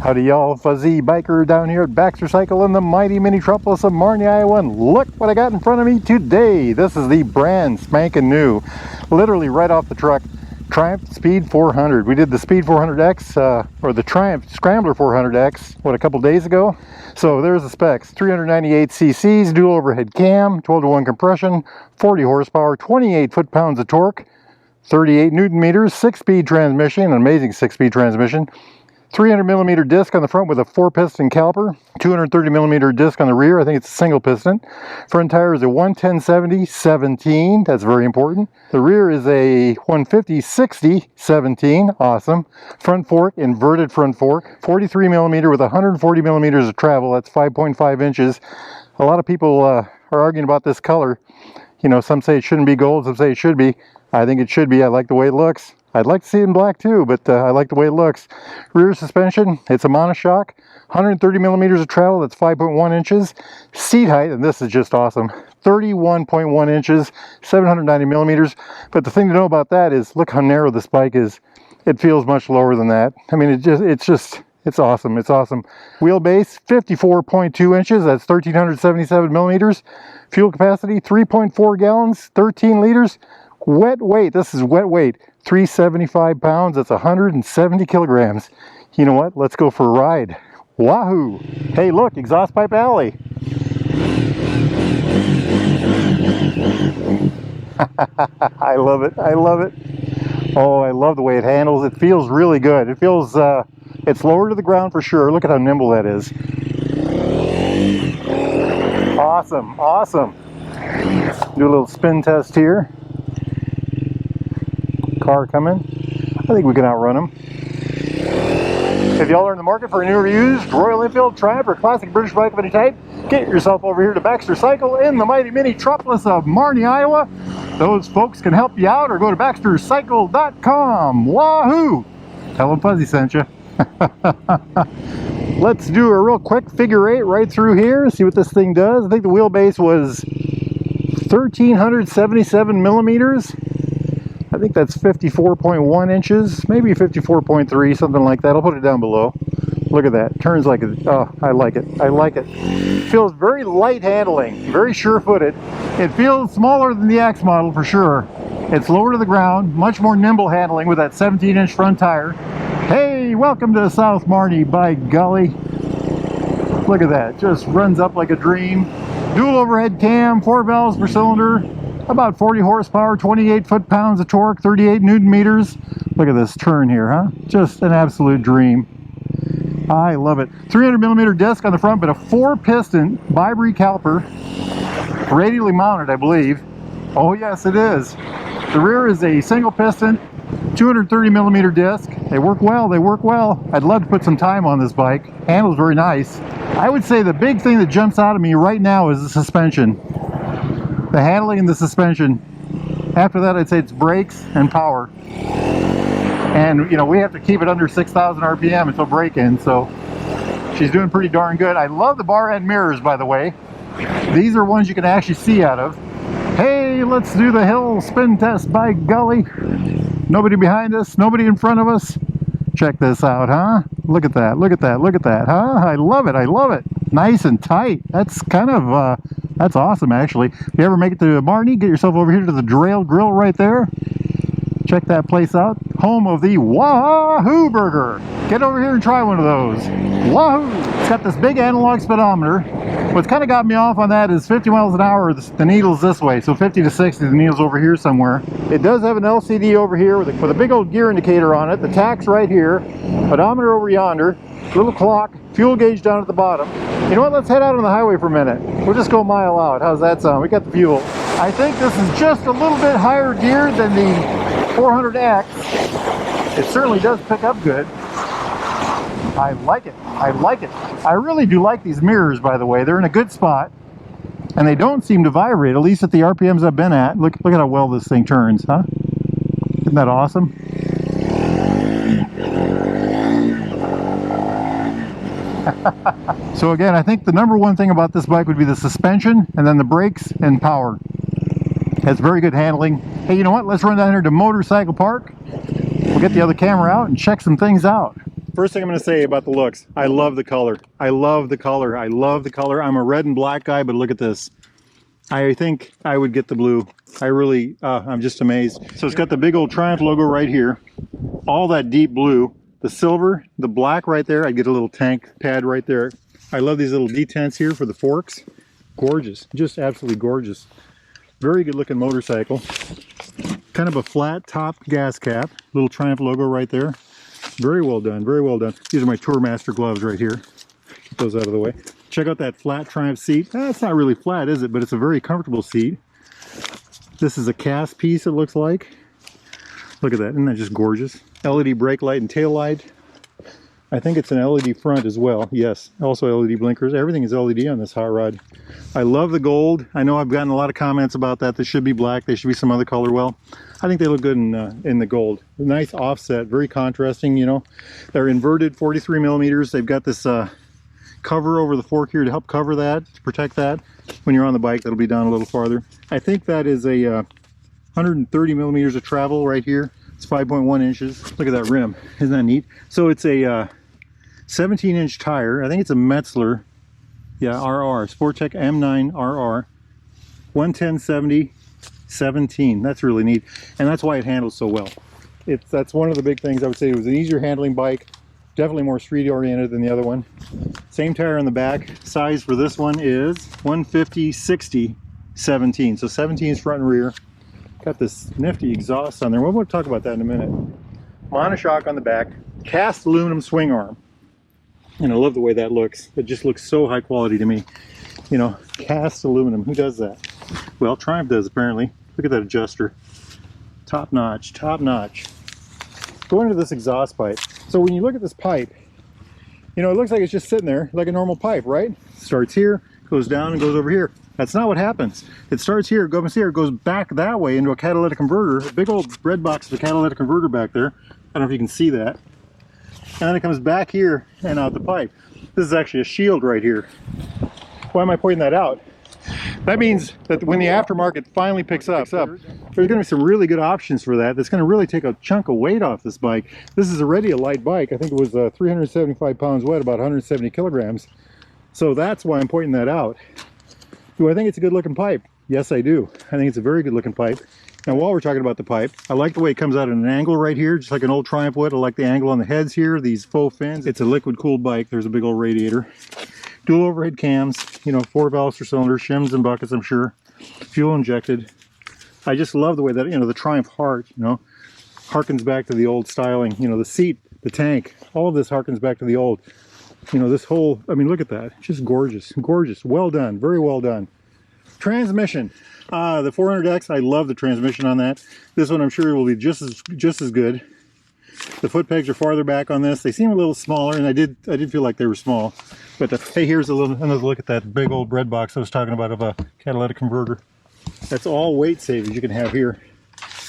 Howdy y'all, Fuzzy Biker down here at Baxter Cycle in the mighty metropolis of Marne, Iowa, and look what I got in front of me today. This is the brand spanking new, literally right off the truck, Triumph Speed 400. We did the Speed 400X, or the Triumph Scrambler 400X, a couple days ago. So there's the specs: 398 cc's, dual overhead cam, 12-to-1 compression, 40 horsepower, 28 foot-pounds of torque, 38 newton meters, 6-speed transmission, an amazing 6-speed transmission. 300mm disc on the front with a 4-piston caliper, 230mm disc on the rear. I think it's a single piston. Front tire is a 110/70/17. That's very important. The rear is a 150/60/17. Awesome. Front fork, inverted front fork, 43mm with 140mm of travel. That's 5.5 inches. A lot of people are arguing about this color. You know, some say it shouldn't be gold, some say it should be. I think it should be. I like the way it looks. I'd like to see it in black too, but I like the way it looks. Rear suspension, it's a monoshock, 130mm of travel, that's 5.1 inches. Seat height, and this is just awesome, 31.1 inches, 790mm. But the thing to know about that is, look how narrow this bike is. It feels much lower than that. I mean, it's awesome. It's awesome. Wheelbase, 54.2 inches, that's 1,377mm. Fuel capacity, 3.4 gallons, 13 liters. Wet weight, this is wet weight, 375 pounds, that's 170 kilograms. You know what? Let's go for a ride. Wahoo! Hey, look, exhaust pipe alley. I love it. I love it. Oh, I love the way it handles. It feels really good. It feels, it's lower to the ground for sure. Look at how nimble that is. Awesome, awesome. Do a little spin test here. Car coming. I think we can outrun them. If y'all are in the market for a new or used Royal Enfield, Triumph, or classic British bike of any type, get yourself over here to Baxter Cycle in the mighty metropolis of Marne, Iowa. Those folks can help you out, or go to baxtercycle.com. Wahoo! Tell them Fuzzy sent you. Let's do a real quick figure eight right through here, see what this thing does. I think the wheelbase was 1,377mm. I think that's 54.1 inches, maybe 54.3, something like that. I'll put it down below. Look at that. Turns like a, oh, I like it. I like it. Feels very light handling, very sure-footed. It feels smaller than the X model for sure. It's lower to the ground, much more nimble handling with that 17-inch front tire. Hey, welcome to South Marne, by golly. Look at that. Just runs up like a dream. Dual overhead cam, 4 valves per cylinder. About 40 horsepower, 28 foot-pounds of torque, 38 newton meters. Look at this turn here, huh? Just an absolute dream. I love it. 300mm disc on the front, but a 4-piston Bibury caliper, radially mounted, I believe. Oh yes, it is. The rear is a single piston, 230mm disc. They work well, they work well. I'd love to put some time on this bike. Handles very nice. I would say the big thing that jumps out at me right now is the suspension. The handling and the suspension. After that, I'd say it's brakes and power. And, you know, we have to keep it under 6,000 RPM until break-in, so she's doing pretty darn good. I love the bar end mirrors, by the way. These are ones you can actually see out of. Hey, let's do the hill spin test, by golly. Nobody behind us, nobody in front of us. Check this out, huh? Look at that, look at that, look at that, huh? I love it, I love it. Nice and tight. That's kind of, that's awesome, actually. If you ever make it to Marne, get yourself over here to the Drail Grill right there. Check that place out. Home of the Wahoo burger. Get over here and try one of those. Wahoo! It's got this big analog speedometer. What's kind of got me off on that is 50 miles an hour, the needle's this way. So 50 to 60, the needle's over here somewhere. It does have an LCD over here with a big old gear indicator on it. The tach's right here. Odometer over yonder. Little clock. Fuel gauge down at the bottom. You know what? Let's head out on the highway for a minute. We'll just go a mile out. How's that sound? We got the fuel. I think this is just a little bit higher gear than the 400X. It certainly does pick up good. I like it. I like it. I really do like these mirrors, by the way. They're in a good spot. And they don't seem to vibrate, at least at the RPMs I've been at. Look at how well this thing turns, huh? Isn't that awesome? So again, I think the number one thing about this bike would be the suspension, and then the brakes and power. Has very good handling. Hey, you know what? Let's run down here to Motorcycle Park. We'll get the other camera out and check some things out. First thing I'm going to say about the looks, I love the color. I love the color. I love the color. I'm a red and black guy, but look at this. I think I would get the blue. I really, I'm just amazed. So it's got the big old Triumph logo right here. All that deep blue, the silver, the black right there. I get a little tank pad right there. I love these little detents here for the forks. Gorgeous, just absolutely gorgeous. Very good looking motorcycle. Kind of a flat top gas cap. Little Triumph logo right there. Very well done, very well done. These are my Tourmaster gloves right here. Get those out of the way. Check out that flat Triumph seat. It's not really flat, is it? But it's a very comfortable seat. This is a cast piece, it looks like. Look at that, isn't that just gorgeous? LED brake light and tail light. I think it's an LED front as well. Yes, also LED blinkers. Everything is LED on this hot rod. I love the gold. I know I've gotten a lot of comments about that. They should be black. They should be some other color. Well, I think they look good in the gold. Nice offset, very contrasting, you know. They're inverted 43 millimeters. They've got this cover over the fork here to help cover that, to protect that. When you're on the bike, that'll be down a little farther. I think that is a 130 millimeters of travel right here. It's 5.1 inches. Look at that rim. Isn't that neat? So it's a 17-inch tire. I think it's a Metzler. Yeah, RR. Sportech M9 RR. 110/70 17. That's really neat. And that's why it handles so well. That's one of the big things I would say. It was an easier handling bike. Definitely more street oriented than the other one. Same tire on the back. Size for this one is 150/60 17. So 17 is front and rear. Got this nifty exhaust on there. We'll talk about that in a minute. Monoshock on the back. Cast aluminum swing arm. And I love the way that looks. It just looks so high quality to me. You know, cast aluminum. Who does that? Well, Triumph does apparently. Look at that adjuster. Top notch, top notch. Go into this exhaust pipe. So when you look at this pipe, you know, it looks like it's just sitting there like a normal pipe, right? Starts here, goes down and goes over here. That's not what happens. It starts here, goes here, goes back that way into a catalytic converter. A big old red box of a catalytic converter back there. I don't know if you can see that. And then it comes back here and out the pipe. This is actually a shield right here. Why am I pointing that out? That means that when the aftermarket finally picks up, there's going to be some really good options for that. That's going to really take a chunk of weight off this bike. This is already a light bike. I think it was 375 pounds wet, about 170 kilograms. So that's why I'm pointing that out. Do I think it's a good looking pipe? Yes, I do. I think it's a very good looking pipe. Now, while we're talking about the pipe, I like the way it comes out at an angle right here, just like an old Triumph would. I like the angle on the heads here, these faux fins. It's a liquid cooled bike. There's a big old radiator. Dual overhead cams, you know, 4 valves per cylinder, shims and buckets, I'm sure. Fuel injected. I just love the way that, you know, the Triumph heart, you know, harkens back to the old styling. You know, the seat, the tank, all of this harkens back to the old. You know, this whole, I mean, look at that. Just gorgeous, gorgeous. Well done, very well done. Transmission. The 400X, I love the transmission on that. This one I'm sure will be just as good. The foot pegs are farther back on this. They seem a little smaller, and I did feel like they were small. But hey, here's another look at that big old bread box I was talking about of a catalytic converter. That's all weight savings you can have here.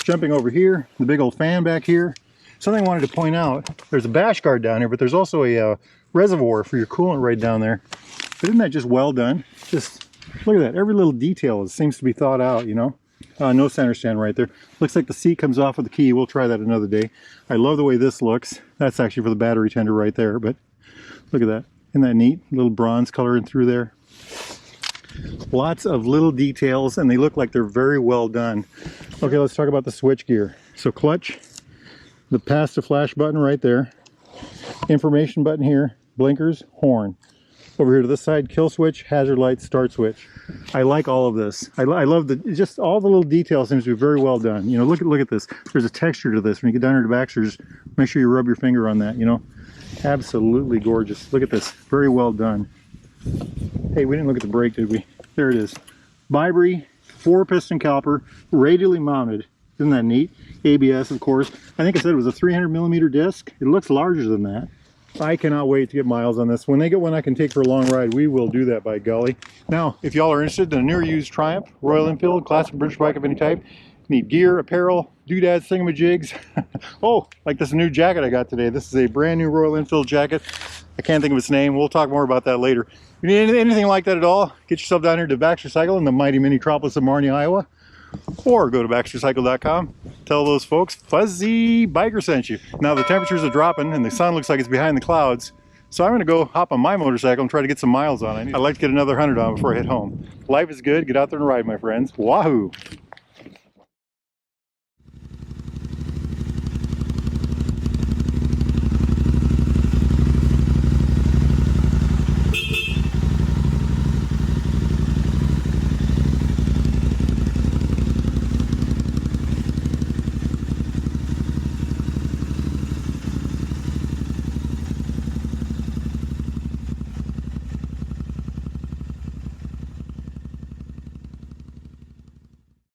Jumping over here, the big old fan back here. Something I wanted to point out, there's a bash guard down here, but there's also a reservoir for your coolant right down there. But isn't that just well done? Just look at that. Every little detail seems to be thought out, you know. No center stand right there. Looks like the seat comes off with the key. We'll try that another day. I love the way this looks. That's actually for the battery tender right there, but look at that. Isn't that neat? A little bronze color in through there. Lots of little details, and they look like they're very well done. Okay, let's talk about the switch gear. So clutch, the pass to flash button right there, information button here, blinkers, horn. Over here to this side, kill switch, hazard light, start switch. I like all of this. I love just all the little details seems to be very well done. You know, look at this. There's a texture to this. When you get down here to back, so just make sure you rub your finger on that, you know. Absolutely gorgeous. Look at this. Very well done. Hey, we didn't look at the brake, did we? There it is. Vibri, 4-piston caliper, radially mounted. Isn't that neat? ABS, of course. I think I said it was a 300 millimeter disc. It looks larger than that. I cannot wait to get miles on this. When they get one I can take for a long ride, we will do that, by golly. Now, if y'all are interested in a newer used Triumph, Royal Enfield, classic British bike of any type, need gear, apparel, doodads, thingamajigs. Oh, like this new jacket I got today. This is a brand new Royal Enfield jacket. I can't think of its name. We'll talk more about that later. If you need anything like that at all, get yourself down here to Baxter Cycle in the mighty metropolis of Marnie, Iowa. or go to baxtercycle.com. Tell those folks Fuzzy Biker sent you. Now the temperatures are dropping and the sun looks like it's behind the clouds. So I'm going to go hop on my motorcycle and try to get some miles on it. I'd like to get another 100 on before I hit home. Life is good. Get out there and ride, my friends. Wahoo!